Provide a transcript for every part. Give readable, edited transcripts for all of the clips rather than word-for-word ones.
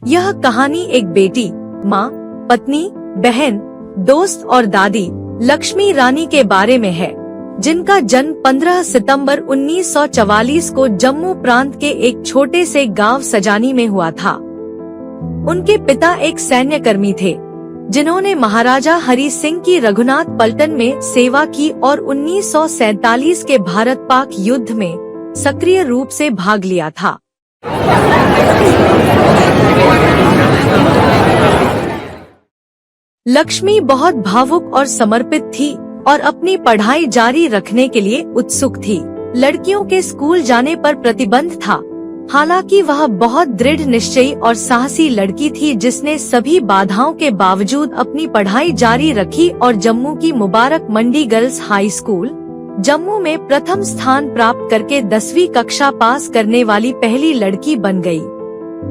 यह कहानी एक बेटी, माँ, पत्नी, बहन, दोस्त और दादी लक्ष्मी रानी के बारे में है, जिनका जन्म 15 सितंबर 1944 को जम्मू प्रांत के एक छोटे से गांव सजानी में हुआ था। उनके पिता एक सैन्यकर्मी थे, जिन्होंने महाराजा हरि सिंह की रघुनाथ पलटन में सेवा की और 1947 के भारत पाक युद्ध में सक्रिय रूप से भाग लिया था। लक्ष्मी बहुत भावुक और समर्पित थी और अपनी पढ़ाई जारी रखने के लिए उत्सुक थी। लड़कियों के स्कूल जाने पर प्रतिबंध था। हालांकि वह बहुत दृढ़ निश्चयी और साहसी लड़की थी, जिसने सभी बाधाओं के बावजूद अपनी पढ़ाई जारी रखी और जम्मू की Mubarak Mandi girls high school, Jammu में प्रथम स्थान प्राप्त करके 10वीं कक्षा पास करने वाली पहली लड़की बन गई।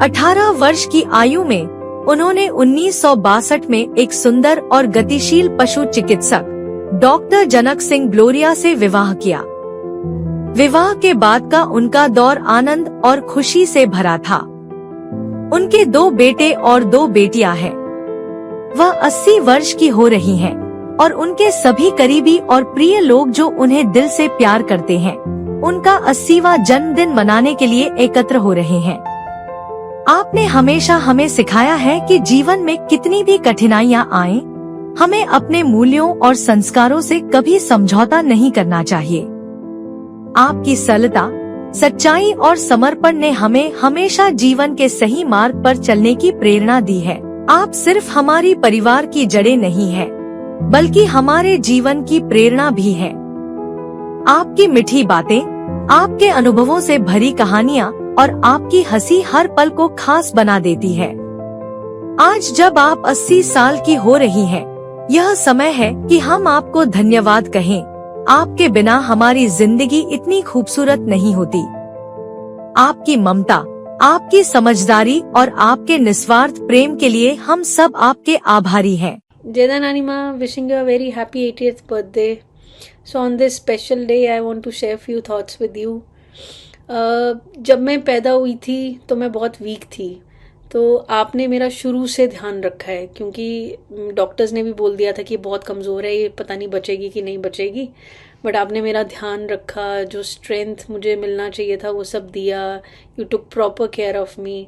18 वर्ष की आयु में उन्होंने 1962 में एक सुंदर और गतिशील पशु चिकित्सक डॉक्टर जनक सिंह ग्लोरिया से विवाह किया। विवाह के बाद का उनका दौर आनंद और खुशी से भरा था। उनके 2 बेटे और 2 बेटियां हैं। वह 80 वर्ष की हो रही हैं और उनके सभी करीबी और प्रिय लोग जो उन्हें दिल से प्यार करते हैं, उनका 80वां जन्मदिन मनाने के लिए एकत्र हो रहे हैं। आपने हमेशा हमें सिखाया है कि जीवन में कितनी भी कठिनाइयां आएं, हमें अपने मूल्यों और संस्कारों से कभी समझौता नहीं करना चाहिए। आपकी सरलता, सच्चाई और समर्पण ने हमें हमेशा जीवन के सही मार्ग पर चलने की प्रेरणा दी है। आप सिर्फ हमारी परिवार की जड़ें नहीं हैं, बल्कि हमारे जीवन की प्रेरणा भी है। आपकी मीठी बातें, आपके अनुभवों से भरी कहानियाँ और आपकी हंसी हर पल को खास बना देती है। आज जब आप 80 साल की हो रही हैं, यह समय है कि हम आपको धन्यवाद कहें। आपके बिना हमारी जिंदगी इतनी खूबसूरत नहीं होती। आपकी ममता, आपकी समझदारी और आपके निस्वार्थ प्रेम के लिए हम सब आपके आभारी हैं। Jeda Nani Ma, wishing you a very happy 80th birthday. So on this special day, I want to share few thoughts with you. जब मैं पैदा हुई थी तो मैं बहुत वीक थी, तो आपने मेरा शुरू से ध्यान रखा है, क्योंकि डॉक्टर्स ने भी बोल दिया था कि बहुत कमज़ोर है, ये पता नहीं बचेगी कि नहीं बचेगी, बट आपने मेरा ध्यान रखा। जो स्ट्रेंथ मुझे मिलना चाहिए था वो सब दिया। You took proper care of me,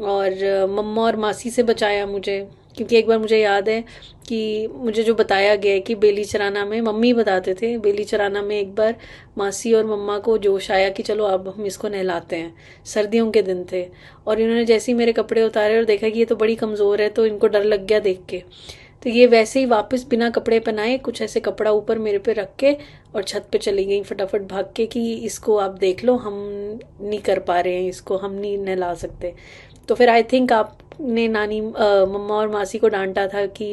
और मम्मा और मासी से बचाया मुझे, क्योंकि एक बार मुझे याद है कि मुझे जो बताया गया है कि बेली चराना में, मम्मी बताते थे, बेली चराना में एक बार मासी और मम्मा को जोश आया कि चलो अब हम इसको नहलाते हैं। सर्दियों के दिन थे और इन्होंने जैसे ही मेरे कपड़े उतारे और देखा कि ये तो बड़ी कमज़ोर है, तो इनको डर लग गया देख के। तो ये वैसे ही वापस बिना कपड़े पहनाए कुछ ऐसे कपड़ा ऊपर मेरे पे रख के और छत पे चली गई फटाफट भाग के कि इसको आप देख लो, हम नहीं कर पा रहे हैं, इसको हम नहीं नहला सकते। तो फिर आई थिंक आपने नानी मम्मा और मासी को डांटा था कि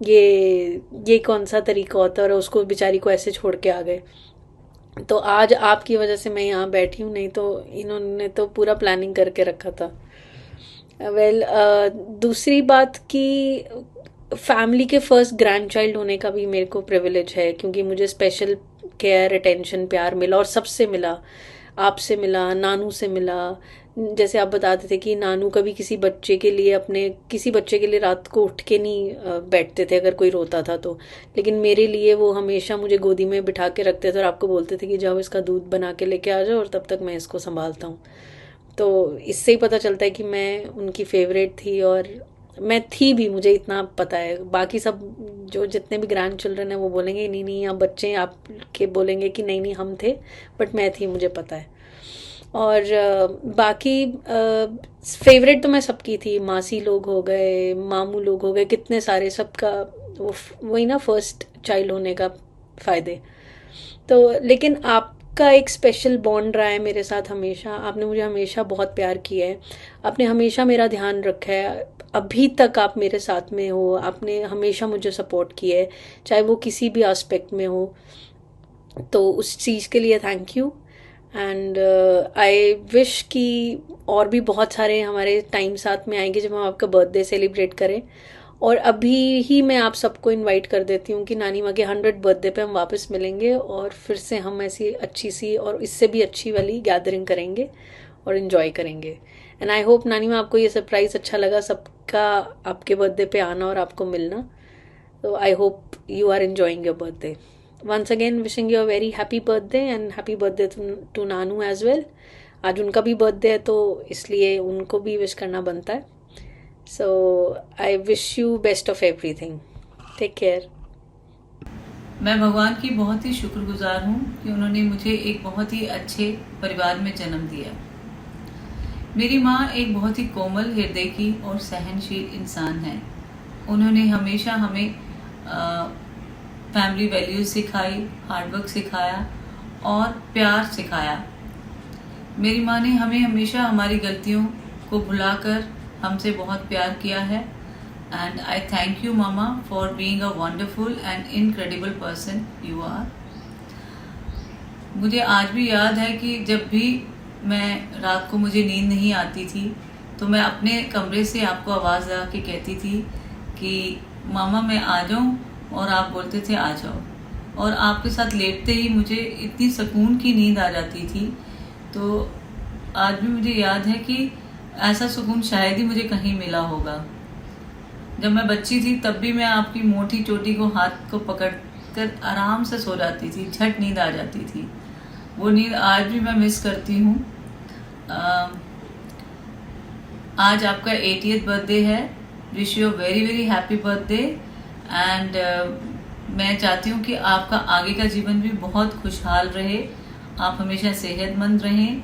ये कौन सा तरीका होता है, और उसको बेचारी को ऐसे छोड़ के आ गए। तो आज आपकी वजह से मैं यहाँ बैठी हूँ, नहीं तो इन्होंने तो पूरा प्लानिंग करके रखा था। दूसरी बात कि फैमिली के फर्स्ट ग्रैंड चाइल्ड होने का भी मेरे को प्रिविलेज है, क्योंकि मुझे स्पेशल केयर, अटेंशन, प्यार मिला, और सबसे मिला। आपसे मिला, नानू से मिला। जैसे आप बताते थे कि नानू कभी किसी बच्चे के लिए रात को उठ के नहीं बैठते थे अगर कोई रोता था तो, लेकिन मेरे लिए वो हमेशा मुझे गोदी में बिठा के रखते थे और आपको बोलते थे कि जाओ इसका दूध बना के लेके आ जाओ और तब तक मैं इसको संभालता हूँ। तो इससे ही पता चलता है कि मैं उनकी फेवरेट थी, और मैं थी भी, मुझे इतना पता है। बाकी सब जो जितने भी ग्रैंड चिल्ड्रन हैं वो बोलेंगे नहीं नहीं आप बच्चे, आपके बोलेंगे कि नहीं नहीं हम थे, बट मैं थी, मुझे पता है। और बाकी फेवरेट तो मैं सबकी थी। मासी लोग हो गए, मामू लोग हो गए, कितने सारे, सबका वही ना फर्स्ट चाइल्ड होने का फ़ायदे। तो लेकिन आपका एक स्पेशल बॉन्ड रहा है मेरे साथ हमेशा। आपने मुझे हमेशा बहुत प्यार किया है, आपने हमेशा मेरा ध्यान रखा है, अभी तक आप मेरे साथ में हो। आपने हमेशा मुझे सपोर्ट किया है, चाहे वो किसी भी एस्पेक्ट में हो। तो उस चीज़ के लिए thank you. And I wish कि और भी बहुत सारे हमारे टाइम साथ में आएंगे जब हम आपका बर्थडे सेलिब्रेट करें। और अभी ही मैं आप सबको इनवाइट कर देती हूँ कि नानी माँ के 100 बर्थडे पे हम वापस मिलेंगे और फिर से हम ऐसी अच्छी सी और इससे भी अच्छी वाली गैदरिंग करेंगे और इन्जॉय करेंगे। एंड आई होप नानी माँ आपको ये सरप्राइज अच्छा लगा, सबका आपके बर्थडे पे आना और आपको मिलना. So I hope you are enjoying your birthday. Once again, wishing you a very happy birthday and happy birthday to Nanu as well. आज उनका भी बर्थडे है तो इसलिए उनको भी विश करना बनता है. So I wish you best of everything. Take care. मैं भगवान की बहुत ही शुक्रगुजार हूँ कि उन्होंने मुझे एक बहुत ही अच्छे परिवार में जन्म दिया. मेरी माँ एक बहुत ही कोमल हृदय की और सहनशील इंसान है. उन्होंने हमेशा हमें फैमिली वैल्यूज सिखाई, हार्डवर्क सिखाया और प्यार सिखाया. मेरी माँ ने हमें हमेशा हमारी गलतियों को भुलाकर हमसे बहुत प्यार किया है. एंड आई थैंक यू मामा for being a wonderful and incredible person you are. मुझे आज भी याद है कि जब भी मैं रात को मुझे नींद नहीं आती थी तो मैं अपने कमरे से आपको आवाज़ लगा के कहती थी कि मामा मैं आ जाऊं, और आप बोलते थे आ जाओ, और आपके साथ लेटते ही मुझे इतनी सुकून की नींद आ जाती थी. तो आज भी मुझे याद है कि ऐसा सुकून शायद ही मुझे कहीं मिला होगा. जब मैं बच्ची थी तब भी मैं आपकी मोटी चोटी को हाथ को पकड़ कर आराम से सो जाती थी, झट नींद आ जाती थी. वो नींद आज भी मैं मिस करती हूँ. आज आपका 80th बर्थडे है. Wish you very very happy birthday. And मैं चाहती हूँ कि आपका आगे का जीवन भी बहुत खुशहाल रहे, आप हमेशा सेहतमंद रहें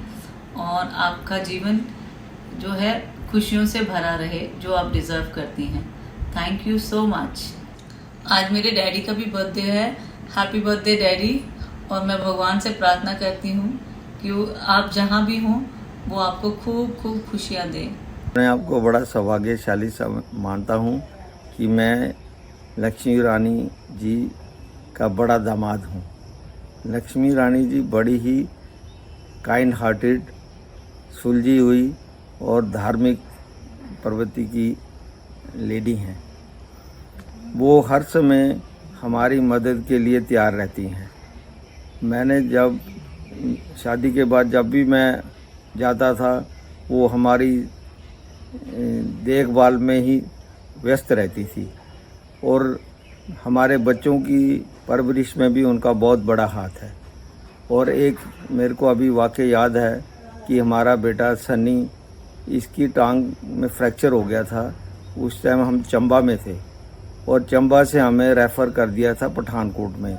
और आपका जीवन जो है खुशियों से भरा रहे, जो आप डिज़र्व करती हैं. Thank you so much. आज मेरे डैडी का भी बर्थडे है. Happy birthday daddy. और मैं भगवान से प्रार्थना करती हूँ कि आप जहाँ भी हों वो आपको खूब खूब खुशियाँ दें. मैं आपको बड़ा सौभाग्यशाली मानता हूँ कि मैं लक्ष्मी रानी जी का बड़ा दामाद हूँ. लक्ष्मी रानी जी बड़ी ही काइंड हार्टेड, सुलझी हुई और धार्मिक प्रवृत्ति की लेडी हैं. वो हर समय हमारी मदद के लिए तैयार रहती हैं. मैंने जब शादी के बाद जब भी मैं जाता था वो हमारी देखभाल में ही व्यस्त रहती थी, और हमारे बच्चों की परवरिश में भी उनका बहुत बड़ा हाथ है. और एक मेरे को अभी वाक़ई याद है कि हमारा बेटा सनी, इसकी टांग में फ्रैक्चर हो गया था. उस टाइम हम चंबा में थे और चंबा से हमें रेफ़र कर दिया था पठानकोट में.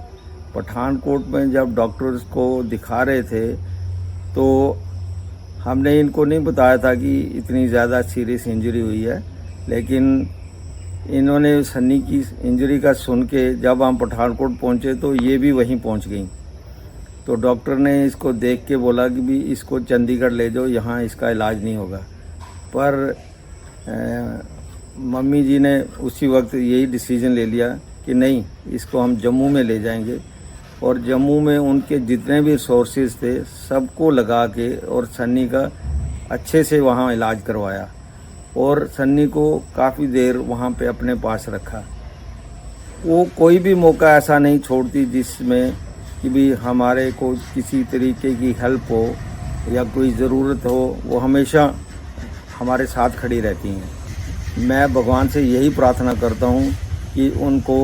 पठानकोट में जब डॉक्टर्स को दिखा रहे थे तो हमने इनको नहीं बताया था कि इतनी ज़्यादा सीरियस इंजरी हुई है, लेकिन इन्होंने सन्नी की इंजरी का सुन के जब हम पठानकोट पहुंचे तो ये भी वहीं पहुंच गई. तो डॉक्टर ने इसको देख के बोला कि भी इसको चंडीगढ़ ले जाओ, यहाँ इसका इलाज नहीं होगा. पर मम्मी जी ने उसी वक्त यही डिसीजन ले लिया कि नहीं, इसको हम जम्मू में ले जाएंगे. और जम्मू में उनके जितने भी रिसोर्सेज थे सबको लगा के और सन्नी का अच्छे से वहाँ इलाज करवाया, और सन्नी को काफ़ी देर वहाँ पे अपने पास रखा. वो कोई भी मौका ऐसा नहीं छोड़ती जिसमें कि भी हमारे को किसी तरीके की हेल्प हो या कोई ज़रूरत हो, वो हमेशा हमारे साथ खड़ी रहती हैं. मैं भगवान से यही प्रार्थना करता हूँ कि उनको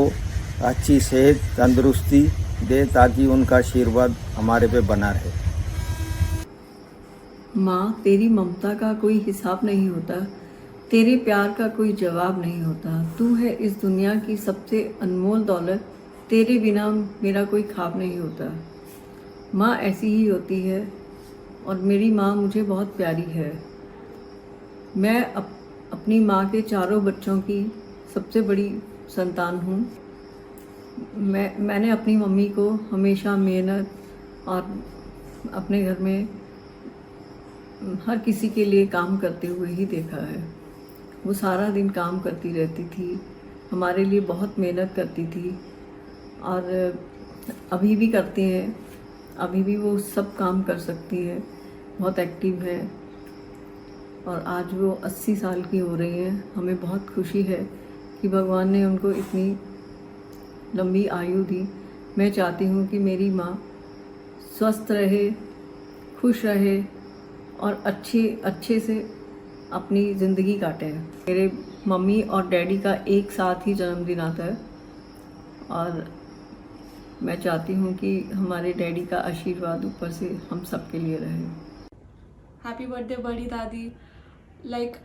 अच्छी सेहत तंदुरुस्ती दे ताकि उनका आशीर्वाद हमारे पे बना रहे. माँ, तेरी ममता का कोई हिसाब नहीं होता, तेरे प्यार का कोई जवाब नहीं होता. तू है इस दुनिया की सबसे अनमोल दौलत, तेरे बिना मेरा कोई ख्वाब नहीं होता. माँ ऐसी ही होती है और मेरी माँ मुझे बहुत प्यारी है. मैं अपनी माँ के चारों बच्चों की सबसे बड़ी संतान हूँ. मैंने अपनी मम्मी को हमेशा मेहनत और अपने घर में हर किसी के लिए काम करते हुए ही देखा है. वो सारा दिन काम करती रहती थी, हमारे लिए बहुत मेहनत करती थी और अभी भी करती हैं. अभी भी वो सब काम कर सकती है, बहुत एक्टिव है और आज वो 80 साल की हो रही हैं. हमें बहुत खुशी है कि भगवान ने उनको इतनी लंबी आयु दी. मैं चाहती हूँ कि मेरी माँ स्वस्थ रहे, खुश रहे और अच्छे से अपनी ज़िंदगी काटें। मेरे मम्मी और डैडी का एक साथ ही जन्मदिन आता है और मैं चाहती हूँ कि हमारे डैडी का आशीर्वाद ऊपर से हम सब के लिए रहे। हैप्पी बर्थडे बड़ी दादी।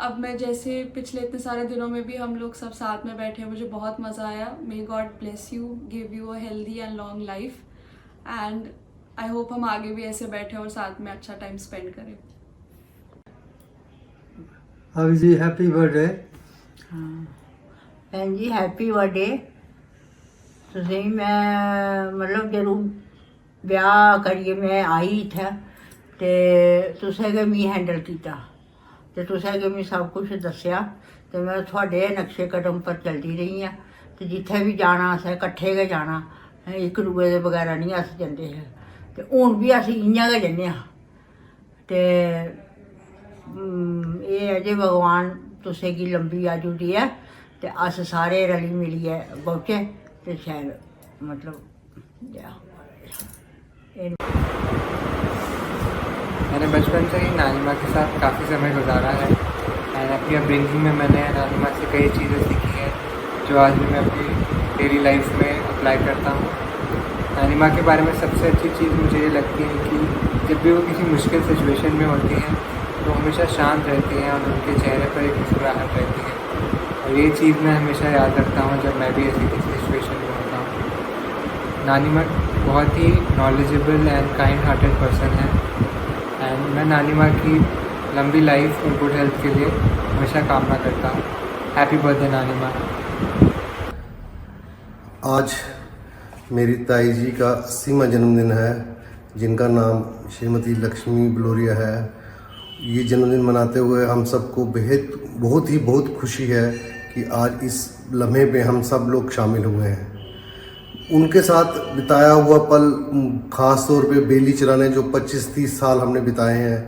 अब मैं जैसे पिछले इतने सारे दिनों में भी हम लोग सब साथ में बैठे हैं, मुझे बहुत मज़ा आया। May God bless you, give you a healthy and long life and I hope हम आगे भी ऐसे बैठे और साथ में अच्छा टाइम स्पेंड करें। भाभी जी हैप्पी बर्थडे। भैन जी हैप्पी बर्थडे। तुसीं मैं मतलब जरूर ब्याह करिए मैं आई इत्थै ते तुसें गै मी हैंडल कीता ते तुसें गै मी सब कुछ दस्सेआ ते मैं थुआढ़े नक्शे कदम पर चलदी रही आं ते जित्थै भी जाना असें कट्ठे गै जाना, इक दूए दे बगैरा नहीं अस जंदे हे ते हून भी अस इ'यां गै जन्ने आं ते एह् है जे भगवान तुसें गी लंबी आयु देऐ ते अस सारे रली मिलियै बौह्चे ते शैल मतलब मैंने बचपन से ही नानी माँ के साथ काफ़ी समय गुजारा है एंड अपनी अपब्रिंगिंग में मैंने नानी माँ से कई चीज़ें सीखी हैं जो आज मैं अपनी डेली लाइफ में अप्लाई करता हूँ। नानी माँ के बारे में सबसे अच्छी चीज़ मुझे ये लगती है कि जब भी वो किसी मुश्किल सिचुएशन में होती हैं तो हमेशा शांत रहती हैं और उनके चेहरे पर एक मुस्कुराहट रहती है और ये चीज़ मैं हमेशा याद रखता हूँ जब मैं भी ऐसी किसी सिचुएशन में होता हूँ। नानी माँ बहुत ही knowledgeable and kind hearted person है एंड मैं नानी माँ की लंबी लाइफ और गुड हेल्थ के लिए हमेशा कामना करता हूँ। हैप्पी बर्थडे नानी माँ। आज मेरी ताई जी का 80वां जन्मदिन है जिनका नाम श्रीमती लक्ष्मी बलोरिया है। ये जन्मदिन मनाते हुए हम सबको बहुत खुशी है कि आज इस लम्हे पे हम सब लोग शामिल हुए हैं। उनके साथ बिताया हुआ पल, ख़ास तौर पे बेली चलाने जो 25-30 साल हमने बिताए हैं,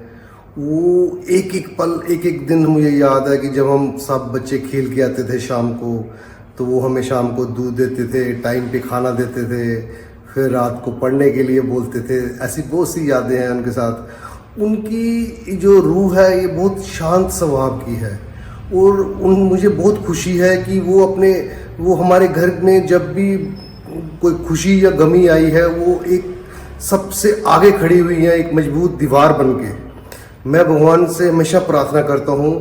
वो एक एक पल एक एक दिन मुझे याद है कि जब हम सब बच्चे खेल के आते थे शाम को तो वो हमें शाम को दूध देते थे, टाइम पे खाना देते थे, फिर रात को पढ़ने के लिए बोलते थे। ऐसी बहुत सी यादें हैं उनके साथ। उनकी जो रूह है ये बहुत शांत स्वभाव की है और मुझे बहुत खुशी है कि वो हमारे घर में जब भी कोई खुशी या गमी आई है वो एक सबसे आगे खड़ी हुई है, एक मजबूत दीवार बन के। मैं भगवान से हमेशा प्रार्थना करता हूँ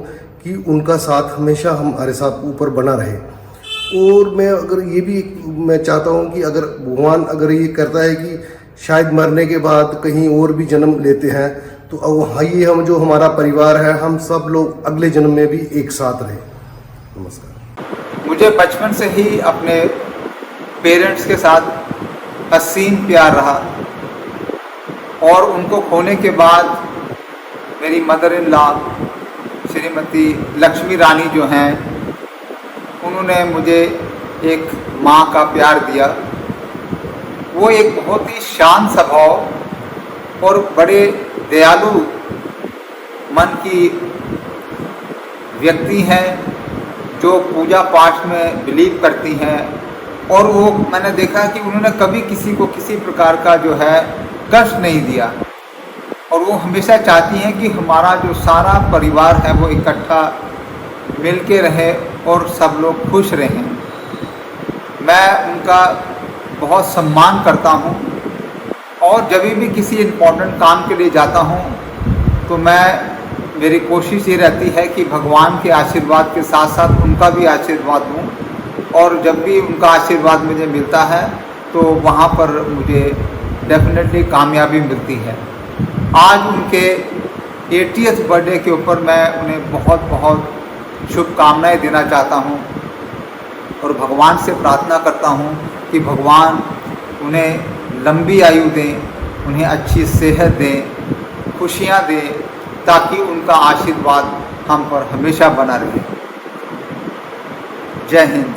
कि उनका साथ हमेशा हमारे साथ ऊपर बना रहे। और मैं चाहता हूँ कि अगर भगवान अगर ये करता है कि शायद मरने के बाद कहीं और भी जन्म लेते हैं तो वहाँ ये हम जो हमारा परिवार है हम सब लोग अगले जन्म में भी एक साथ रहें। नमस्कार। मुझे बचपन से ही अपने पेरेंट्स के साथ असीम प्यार रहा और उनको खोने के बाद मेरी mother in law Shrimati Lakshmi Rani जो हैं उन्होंने मुझे एक माँ का प्यार दिया। वो एक बहुत ही शांत स्वभाव और बड़े दयालु मन की व्यक्ति हैं जो पूजा पाठ में बिलीव करती हैं और वो मैंने देखा कि उन्होंने कभी किसी को किसी प्रकार का जो है कष्ट नहीं दिया और वो हमेशा चाहती हैं कि हमारा जो सारा परिवार है वो इकट्ठा मिल के रहे और सब लोग खुश रहें। मैं उनका बहुत सम्मान करता हूँ और जब भी किसी इम्पोर्टेंट काम के लिए जाता हूँ तो मेरी कोशिश ये रहती है कि भगवान के आशीर्वाद के साथ साथ उनका भी आशीर्वाद लूँ और जब भी उनका आशीर्वाद मुझे मिलता है तो वहाँ पर मुझे डेफिनेटली कामयाबी मिलती है। आज उनके 80th बर्थडे के ऊपर मैं उन्हें बहुत बहुत शुभकामनाएं देना चाहता हूँ और भगवान से प्रार्थना करता हूँ कि भगवान उन्हें लंबी आयु दें, उन्हें अच्छी सेहत दें, खुशियाँ दें ताकि उनका आशीर्वाद हम पर हमेशा बना रहे। जय हिंद।